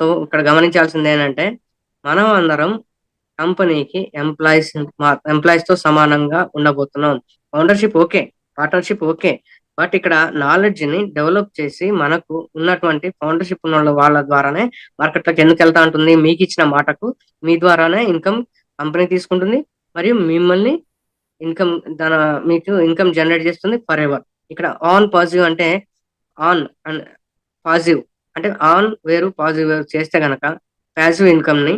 So, ఇక్కడ గమనించాల్సింది ఏంటంటే, మనం అందరం కంపెనీకి ఎంప్లాయీస్‌తో సమానంగా ఉండబోతున్నాం. ఫౌండర్‌షిప్ ఓకే. Partnership okay. బట్ ఇక్కడ నాలెడ్జ్‌ని డెవలప్ చేసి మనకు ఉన్నటువంటి ఫౌండర్‌షిప్ ఉన్నోళ్ళ వాళ్ళ ద్వారానే మార్కెట్‌లోకి ఎందుకెళ్తా ఉంటుంది. మీకిచ్చిన మాటకు మీ ద్వారానే ఇన్‌కమ్ కంపెనీ తీసుకుంటుంది. మరియు మిమ్మల్ని ఇన్‌కమ్ దాన మీకు ఇన్‌కమ్ జనరేట్ చేస్తుంది ఫరెవర్. ఇక్కడ ఆన్ పాజిటివ్ అంటే ఆన్ అండ్ పాజిటివ్ అంటే ఆన్ వేరు, పాజిటివ్ వేరు చేస్తే గనక పాసివ్ ఇన్‌కమ్‌ని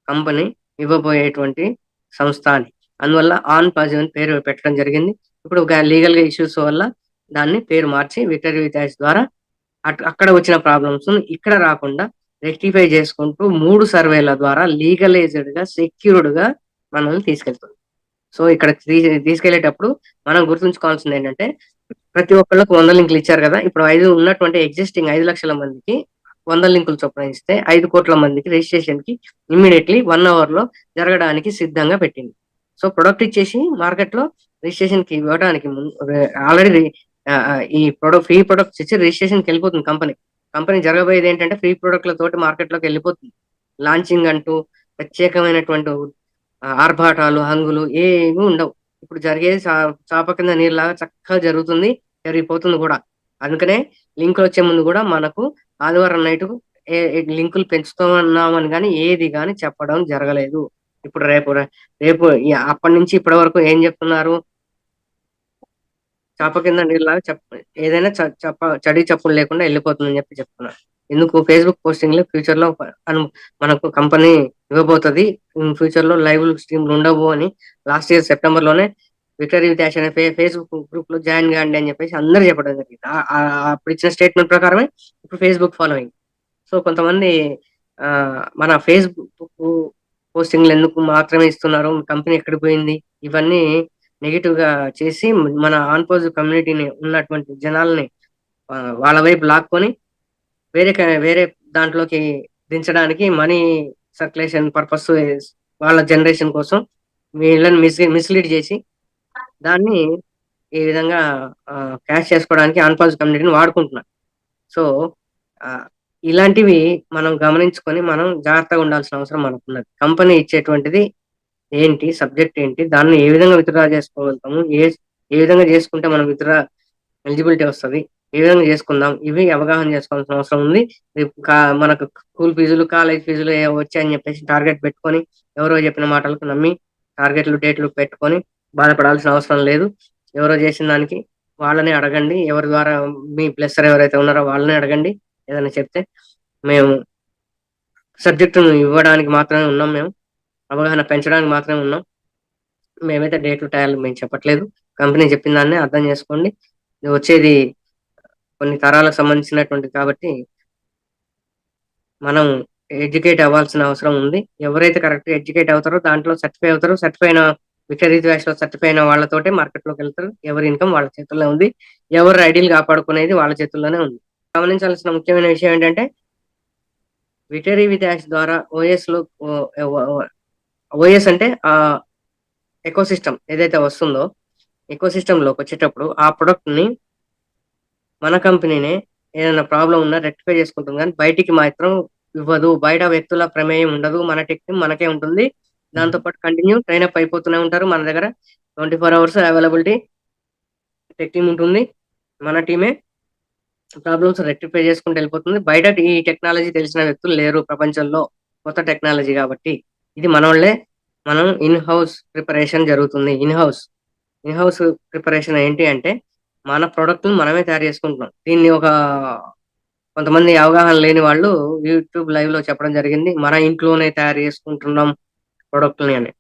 కంపెనీ ఇవ్వబోయేటువంటి సంస్థ అని. అందువల్ల ఆన్ పాజిటివ్ అని పేరు పెట్టడం జరిగింది. ఇప్పుడు లీగల్‌గా ఇష్యూస్ వల్ల దాన్ని పేరు మార్చి విక్టరీ విటాస్ ద్వారా అక్కడ వచ్చిన ప్రాబ్లమ్స్‌ని ఇక్కడ రాకుండా రెక్టిఫై చేసుకుంటూ 3 సర్వేల ద్వారా లీగలైజ్డ్‌గా, సెక్యూర్డ్‌గా మనల్ని తీసుకెళ్తుంది. సో, ఇక్కడ తీసుకెళ్ళేటప్పుడు మనం గుర్తుంచుకోవాల్సిందేంటంటే, ప్రతి ఒక్కళ్ళకి 100 లింకులు ఇచ్చారు గదా! ఇప్పుడు 5 ఉన్నటువంటి ఎగ్జిస్టింగ్ 5,00,000 మందికి 100 లింకులు చొప్పున ఇస్తే 5,00,00,000 మందికి రిజిస్ట్రేషన్‌కి ఇమ్మీడియేట్‌లీ 1 అవర్‌లో జరగడానికి సిద్ధంగా పెట్టింది. సో, ప్రొడక్ట్ ఇచ్చేసి మార్కెట్‌లో రిజిస్ట్రేషన్‌కి ఇవ్వడానికి ఆల్రెడీ ఈ ఫ్రీ ప్రొడక్ట్స్ ఇచ్చి రిజిస్ట్రేషన్‌కెళ్ళిపోతుంది కంపెనీ. కంపెనీ జరగబోయేదేంటంటే ఫ్రీ ప్రొడక్ట్‌లతోటి మార్కెట్‌లోకెళ్ళిపోతుంది. లాంచింగ్ అంటూ ప్రత్యేకమైనటువంటి ఆర్భాటాలు, హంగులు ఏవి ఉండవు. ఇప్పుడు జరిగేది చాప కింద నీరులాగా చక్కగా జరుగుతుంది. జరిగిపోతుంది గూడా. అందుకనే లింకులొచ్చే ముందు గూడా మనకు ఆదివారం నైటు లింకులు పెంచుతున్నామని గాని, ఏది గాని చెప్పడం జరగలేదు. ఇప్పుడు రేపు అప్పటినుంచి ఇప్పటి వరకు ఏం జెప్తున్నారు? చాప కింద నీరులాగా ఏదైనా చడి చప్పుడు లేకుండా ఎళ్ళిపోతుందని చెప్తున్నారు. ఎందుకు ఫేస్‌బుక్ పోస్టింగ్‌లు ఫ్యూచర్‌లో మనకు కంపెనీ ఇవ్వబోతది. ఫ్యూచర్‌లో లైవ్ స్ట్రీమ్‌లు ఉండవు అని లాస్ట్ ఇయర్ సెప్టెంబర్‌లోనే విక్టరీ డాష్ అనే ఫేస్‌బుక్ గ్రూప్‌లో జాయిన్ గాండి అని చెప్పేసి అందరూ చెప్పడం జరిగింది. అప్పుడు ఇచ్చిన స్టేట్‌మెంట్ ప్రకారమే ఇప్పుడు ఫేస్‌బుక్ ఫాలోయింగ్. సో, కొంతమంది మన ఫేస్‌బుక్ పోస్టింగ్‌లు ఎందుకు మాత్రమే ఇస్తున్నారు? కంపెనీ ఎక్కడికి పోయింది? ఇవన్నీ నెగెటివ్‌గా చేసి మన ఆన్‌పోజ్ కమ్యూనిటీని ఉన్నటువంటి జనాల్ని వాళ్ళ వైపు లాక్కొని వేరే దాంట్లోకి దించడానికి మనీ సర్క్యులేషన్ పర్పస్ వాళ్ళ జనరేషన్ కోసం వీళ్ళని మిస్‌లీడ్ చేసి దాన్ని ఈ విధంగా క్యాష్ చేసుకోవడానికి అన్‌పాజ్ కమ్యూనిటీని వాడుకుంటున్నారు. సో, ఆహ్, ఇలాంటివి మనం గమనించుకొని మనం జాగ్రత్తగా ఉండాల్సిన అవసరం మనకున్నది. కంపెనీ ఇచ్చేటువంటిది ఏంటి? సబ్జెక్ట్ ఏంటి? దాన్ని ఏ విధంగా విత్‌డ్రా చేసుకోగలుగుతాము? ఏ విధంగా చేసుకుంటే మనం ఎలిజిబిలిటీ వస్తది. ఏ విధంగా చేసుకుందాం? ఇవి అవగాహన చేసుకోవాల్సిన అవసరం ఉంది. మనకు స్కూల్ ఫీజులు, కాలేజ్ ఫీజులు ఏవో వచ్చాయని చెప్పేసి టార్గెట్ పెట్టుకొని, ఎవరో చెప్పిన మాటలకు నమ్మి టార్గెట్‌లు, డేట్‌లు పెట్టుకొని బాధపడాల్సిన అవసరం లేదు. ఎవరో చేసిన దానికి వాళ్ళనే అడగండి. ఎవరి ద్వారా మీ బ్లెస్సర్ ఎవరైతే ఉన్నారో వాళ్ళనే అడగండి. ఏదైనా చెప్తే. మేము సబ్జెక్ట్‌ను ఇవ్వడానికి మాత్రమే ఉన్నాం మేము. అవగాహన పెంచడానికి మాత్రమే ఉన్నాం. మేమైతే డేట్లు, టైర్లు మేము చెప్పట్లేదు. కంపెనీ చెప్పిన దాన్నే అర్థం చేసుకోండి. ఇది వచ్చేది కొన్ని తరాలకు సంబంధించినటువంటిది కాబట్టి, మనం ఎడ్యుకేట్ అవ్వాల్సిన అవసరం ఉంది. ఎవరైతే కరెక్ట్‌గా ఎడ్యుకేట్ అవుతారో దాంట్లో సర్టిఫై అవుతారో, సర్టిఫై అయిన విక్టరీ బ్యాచ్‌లో సర్టిఫై అయిన వాళ్ళతోటే మార్కెట్‌లోకెళ్తారు. ఎవరి ఇన్‌కమ్ వాళ్ళ చేతుల్లో ఉంది. ఎవరి ఐడీలు కాపాడుకునేది వాళ్ళ చేతుల్లోనే ఉంది. గమనించాల్సిన ముఖ్యమైన విషయం ఏంటంటే, విక్టరీ విటాస్ ద్వారా ఓఎస్‌లో ఓ వ వ ఓఎస్ అంటే ఎకోసిస్టమ్ ఏదైతే వస్తుందో, ఎకోసిస్టమ్‌లోకొచ్చేటప్పుడు ఆ ప్రొడక్ట్‌ని మన కంపెనీనే ఏదైనా ప్రాబ్లమ్ ఉన్నా రెక్టిఫై చేసుకుంటుంది గానీ, బయటికి మాత్రం ఇవ్వదు. బయట వ్యక్తుల ప్రమేయం ఉండదు. మన టెక్ టీమ్ మనకే ఉంటుంది. దాంతో హుహు. పాటు కంటిన్యూ ట్రైన్ అప్ అయిపోతూనే ఉంటారు. మన దగ్గర 24 అవర్స్ అవైలబిలిటీ టెక్ టీమ్ ఉంటుంది. మన టీమే ప్రాబ్లమ్స్ రెక్టిఫై చేసుకుంటూ ఎళ్ళిపోతుంది. బయట ఈ టెక్నాలజీ తెలిసిన వ్యక్తులు లేరు ప్రపంచంలో. కొత్త టెక్నాలజీ గాబట్టి. ఇది మనోళ్ళే మనం ఇన్ హౌస్ ప్రిపరేషన్ జరుగుతుంది. ఇన్ హౌస్ ప్రిపరేషన్ ఏంటి అంటే, మన ప్రొడక్ట్‌ని మనమే తయారు చేసుకుంటున్నాం. దీన్ని కొంతమంది అవగాహన లేని వాళ్ళు యూట్యూబ్ లైవ్‌లో చెప్పడం జరిగింది. మన ఇంట్లోనే తయారు చేసుకుంటున్నాం ప్రొడక్ట్‌ని అని.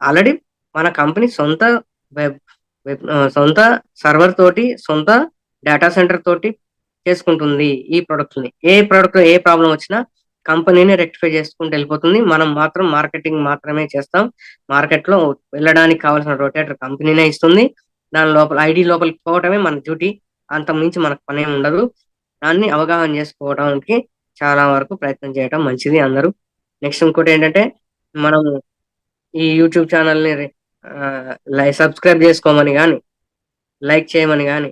ఆల్రెడీ మన కంపెనీ వెబ్ సొంత సర్వర్ తోటి, సొంత డేటా సెంటర్ తోటి చేసుకుంటుంది ఈ ప్రొడక్ట్‌ని. ఏ ప్రొడక్ట్‌లో ఏ ప్రాబ్లమ్ వచ్చినా కంపెనీనే రెక్టిఫై చేసుకుంటూ ఎళ్ళిపోతుంది. మనం మాత్రం మార్కెటింగ్ మాత్రమే చేస్తాం. మార్కెట్‌లో వెళ్ళడానికి కావాల్సిన రొటేటర్ కంపెనీనే ఇస్తుంది. దాని లోపల ఐడీ లోపలికి పోవటమే మన డ్యూటీ. అంతకు మించి మనకు పనేమి ఉండదు. దాన్ని అవగాహన చేసుకోవడానికి చాలా వరకు ప్రయత్నం చేయటం మంచిది అందరూ. నెక్స్ట్ ఇంకోటేంటంటే, మనం ఈ యూట్యూబ్ ఛానెల్‌ని సబ్స్క్రైబ్ చేసుకోమని గాని, లైక్ చేయమని గాని,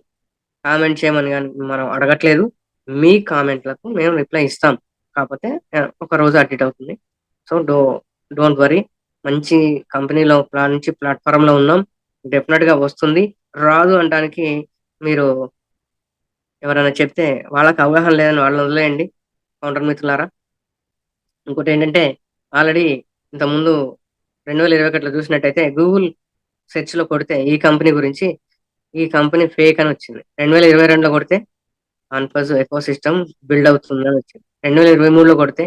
కామెంట్ చేయమని గాని మనం అడగట్లేదు. మీ కామెంట్‌లకు మేము రిప్లై ఇస్తాం. కాకపోతే ఒక రోజు అటు ఇటు అవుతుంది. So don't worry. మంచి కంపెనీలో మంచి ప్లాట్ఫామ్ లో ఉన్నాం. డెఫినెట్ గా వస్తుంది. రాదు అనడానికి మీరు ఎవరైనా చెప్తే వాళ్ళకి అవగాహన లేదని వాళ్ళని వదిలేయండి కౌంటర్ మిత్రులారా. ఇంకోటి ఏంటంటే ఆల్రెడీ ఇంతకుముందు 2021లో చూసినట్టయితే గూగుల్ సెర్చ్ లో కొడితే ఈ కంపెనీ గురించి ఈ కంపెనీ ఫేక్ అని వచ్చింది. 2022లో కొడితే అన్పజ్ ఎకో సిస్టమ్ బిల్డ్ అవుతుందని వచ్చింది. 2023లో కొడితే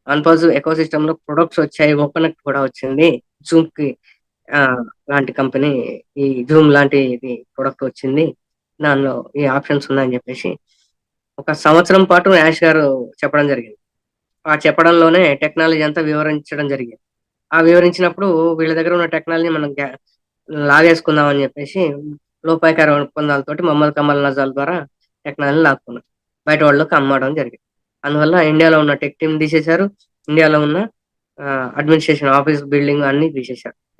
అన్పజ్ ఎకో సిస్టమ్ లో ప్రొడక్ట్స్ వచ్చాయి, ఓపెన్ కూడా వచ్చింది. జూమ్ కి ఆ, లాంటి కంపెనీ ఈ జూమ్ లాంటి ఇది ప్రొడక్ట్ వచ్చింది, దానిలో ఈ ఆప్షన్స్ ఉన్నాయని చెప్పేసి ఒక సంవత్సరం పాటు యాష్ గారు చెప్పడం జరిగింది. ఆ చెప్పడంలోనే టెక్నాలజీ అంతా వివరించడం జరిగింది. ఆ వివరించినప్పుడు వీళ్ళ దగ్గర ఉన్న టెక్నాలజీ మనం లాగేసుకుందాం అని చెప్పేసి లోపాయకార ఒప్పందాలతోటి మహమ్మద్ కమల్ నజాల్ ద్వారా టెక్నాలజీ లాక్కున్నారు, బయట వాళ్ళకి అమ్మడం జరిగింది. అందువల్ల ఇండియాలో ఉన్న టెక్ టీం తీసేశారు, ఇండియాలో ఉన్న అడ్మినిస్ట్రేషన్ ఆఫీస్ బిల్డింగ్ అన్ని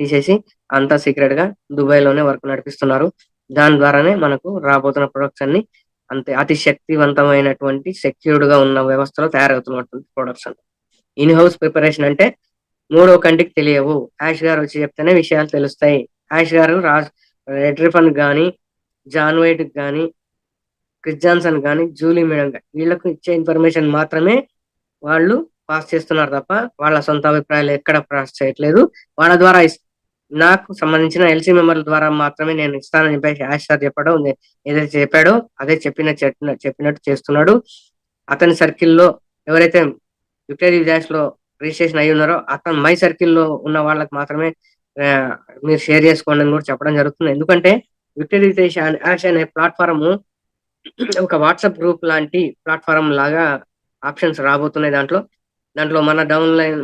తీసేసి అంతా సీక్రెట్ గా దుబాయ్ లోనే వర్క్ నడిపిస్తున్నారు. దాని ద్వారానే మనకు రాబోతున్న ప్రొడక్ట్స్ అన్ని అంతే అతి శక్తివంతమైనటువంటి సెక్యూర్డ్ గా ఉన్న వ్యవస్థలో తయారవుతున్నటువంటి ప్రొడక్ట్స్ అండి. ఇన్ హౌస్ ప్రిపరేషన్ అంటే మూడో కంటికి తెలియవు, యాష్ గారు వచ్చి చెప్తేనే విషయాలు తెలుస్తాయి. యాష్ గారు రెడ్ రిఫన్ కానీ, జాన్ వైట్ కానీ, క్రిస్ జాన్సన్ కానీ, జూలీ మేడం కానీ వీళ్ళకు ఇచ్చే ఇన్ఫర్మేషన్ మాత్రమే వాళ్ళు పాస్ చేస్తున్నారు తప్ప వాళ్ళ సొంత అభిప్రాయాలు ఎక్కడ పాస్ చేయట్లేదు. వాళ్ళ ద్వారా నాకు సంబంధించిన ఎల్సీ మెంబర్ల ద్వారా మాత్రమే నేను ఇస్తానని చెప్పేసి యాష్ సార్ చెప్పడం, ఏదైతే చెప్పాడో అదే చెప్పినట్టు చేస్తున్నాడు. అతని సర్కిల్లో ఎవరైతే విక్టరీ డాష్ లో రిజిస్ట్రేషన్ అయ్యి ఉన్నారో అతను మై సర్కిల్లో ఉన్న వాళ్ళకి మాత్రమే ఆ, మీరు షేర్ చేసుకోండి అని కూడా చెప్పడం జరుగుతుంది. ఎందుకంటే విక్టరీ యాష్ అనే ప్లాట్ఫామ్ ఒక వాట్సాప్ గ్రూప్ లాంటి ప్లాట్ఫారం లాగా ఆప్షన్స్ రాబోతున్నాయి. దాంట్లో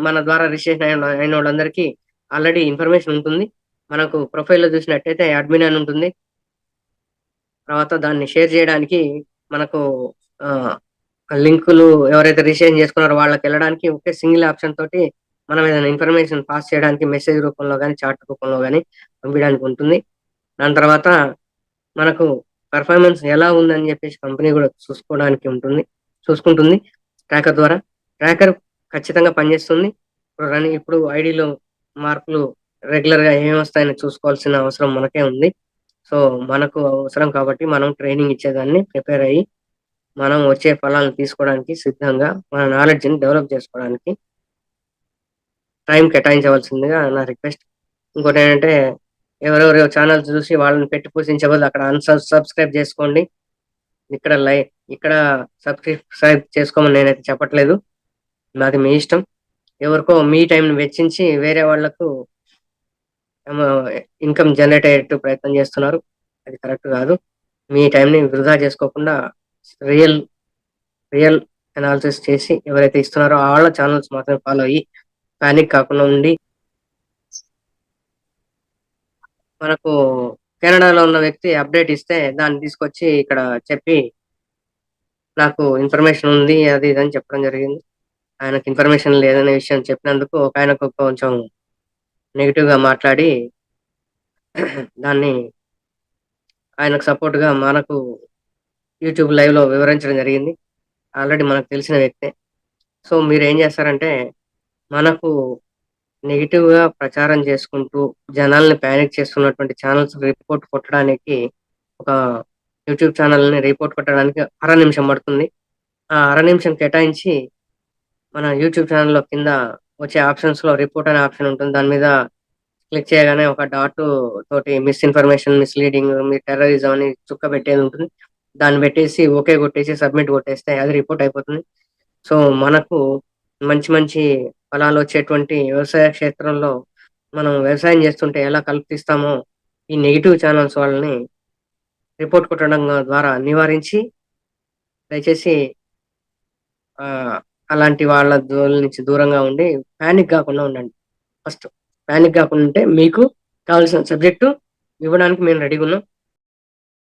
మన ద్వారా రిజిస్ట్రేషన్ అయిన వాళ్ళందరికీ ఆల్రెడీ ఇన్ఫర్మేషన్ ఉంటుంది. మనకు ప్రొఫైల్లో చూసినట్టయితే అడ్మిన్ అని ఉంటుంది. తర్వాత దాన్ని షేర్ చేయడానికి మనకు లింకులు ఎవరైతే రిజిస్ట్రేషన్ చేసుకున్నారో వాళ్ళకి వెళ్ళడానికి ఒకే సింగిల్ ఆప్షన్ తోటి మనం ఏదైనా ఇన్ఫర్మేషన్ పాస్ చేయడానికి మెసేజ్ రూపంలో కానీ చాట్ రూపంలో కానీ పంపించడానికి ఉంటుంది. దాని తర్వాత మనకు పర్ఫార్మెన్స్ ఎలా ఉందని చెప్పేసి కంపెనీ కూడా చూసుకుంటుంది ట్రాకర్ ద్వారా. ట్రాకర్ ఖచ్చితంగా పనిచేస్తుంది. ఇప్పుడు ఐడిలో మార్కులు రెగ్యులర్ గా ఏమి వస్తాయని చూసుకోవాల్సిన అవసరం మనకే ఉంది. సో మనకు అవసరం కాబట్టి మనం ట్రైనింగ్ ఇచ్చేదాన్ని ప్రిపేర్ అయ్యి మనం వచ్చే ఫలాలను తీసుకోవడానికి సిద్ధంగా మన నాలెడ్జ్ ని డెవలప్ చేసుకోవడానికి టైం కేటాయించవలసిందిగా నా రిక్వెస్ట్. ఇంకోటి ఏంటంటే ఎవరెవరు ఛానల్స్ చూసి వాళ్ళని పెట్టి పోషించే బదులు అక్కడ సబ్స్క్రైబ్ చేసుకోండి. ఇక్కడ సబ్స్క్రైబ్ చేసుకోమని నేనైతే చెప్పట్లేదు, నాది మీ ఇష్టం. ఎవరికో మీ టైంని వెచ్చించి వేరే వాళ్లకు ఇన్కమ్ జనరేట్ అయ్యేట్టు ప్రయత్నం చేస్తున్నారు, అది కరెక్ట్ కాదు. మీ టైంని వృధా చేసుకోకుండా రియల్ రియల్ అనాలిసిస్ చేసి ఎవరైతే ఇస్తున్నారో వాళ్ళ ఛానల్స్ మాత్రమే ఫాలో అయ్యి పానిక్ కాకుండా ఉండి, మనకు కెనడాలో ఉన్న వ్యక్తి అప్డేట్ ఇస్తే దాన్ని తీసుకొచ్చి ఇక్కడ చెప్పి నాకు ఇన్ఫర్మేషన్ ఉంది అది ఇదని చెప్పడం జరిగింది. ఆయనకు ఇన్ఫర్మేషన్ లేదనే విషయం చెప్పినందుకు ఒక ఆయనకు కొంచెం నెగిటివ్ గా మాట్లాడి దాన్ని ఆయనకు సపోర్ట్ గా మనకు యూట్యూబ్ లైవ్ లో వివరించడం జరిగింది. ఆల్రెడీ మనకు తెలిసిన వ్యక్తే. సో మీరు ఏం చేస్తారంటే మనకు నెగిటివ్ గా ప్రచారం చేసుకుంటూ జనాల్ని ప్యానిక్ చేస్తున్నటువంటి ఛానల్స్ రిపోర్ట్ కొట్టడానికి ఒక యూట్యూబ్ ఛానల్ ని రిపోర్ట్ కొట్టడానికి 1/2 నిమిషం పడుతుంది. ఆ 1/2 నిమిషం కేటాయించి మన యూట్యూబ్ ఛానల్లో కింద వచ్చే ఆప్షన్స్ లో రిపోర్ట్ అనే ఆప్షన్ ఉంటుంది. దాని మీద క్లిక్ చేయగానే ఒక డాట్ తోటి మిస్ఇన్ఫర్మేషన్, మిస్లీడింగ్, మీ టెర్రరిజం అని చుక్క పెట్టేది ఉంటుంది. దాన్ని పెట్టేసి ఓకే కొట్టేసి సబ్మిట్ కొట్టేస్తే అది రిపోర్ట్ అయిపోతుంది. సో మనకు మంచి మంచి ఫలాలు వచ్చేటువంటి వ్యవసాయ క్షేత్రంలో మనం వ్యవసాయం చేస్తుంటే ఎలా కల్పిస్తామో ఈ నెగిటివ్ ఛానల్స్ వాళ్ళని రిపోర్ట్ కొట్టడం ద్వారా నివారించి దయచేసి ఆ అలాంటి వాళ్ళ జోలి నుంచి దూరంగా ఉండి పానిక్ కాకుండా ఉండండి. ఫస్ట్ పానిక్ కాకుండా ఉంటే మీకు కావాల్సిన సబ్జెక్టు ఇవ్వడానికి మేము రెడీగా ఉన్నాం.